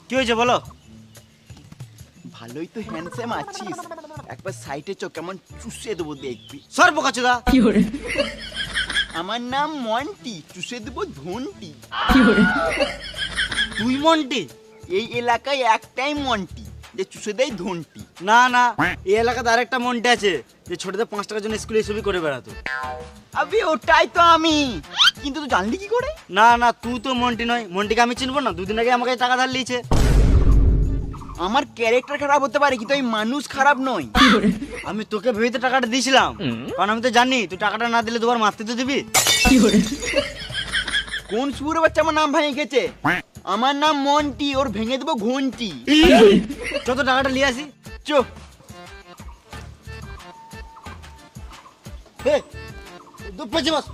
কি হয়েছে বলো? ভালোই তো হ্যান্ডসাম আছিস, একবার সাইডে চো, কেমন চুষে দেবো দেখবি। সর বোকাচোদা। আমার নাম মন্টি, চুষে দেবো ধনটি। তুই মন্টি? এই এলাকায় একটাই মন্টি যে চুষে দেয় ধনটি। না না, এই এলাকাতে আরেকটা মন্টি আছে যে ছোটদের 5 টাকার জন্য স্কুলে এসবই করে বেড়াতো। আবে ওটাই তো আমি, কিন্তু তুই জানলি কি করে? না না, তুই তো মন্টি নয়। মন্টিকে আমি চিনবো না? দুদিন আগে আমাকে টাকা ধার লিয়েছে। আমার ক্যারেক্টার খারাপ হতে পারে কিন্তু আমি মানুষ খারাপ নই। আমি তোকে ভেবে তো টাকাটা দিয়েছিলাম, কারণ আমি তো জানি তুই টাকাটা না দিলে দুবার মারতে তো দিবি। কোন সুরে বাচ্চা আমার নাম ভেঙে গেছে? আমার নাম মন্টি, ওর ভেঙে দেবো ঘন্টি। যত টাকাটা নিয়ে আসি। চো। দুধ পেয়েছি বস।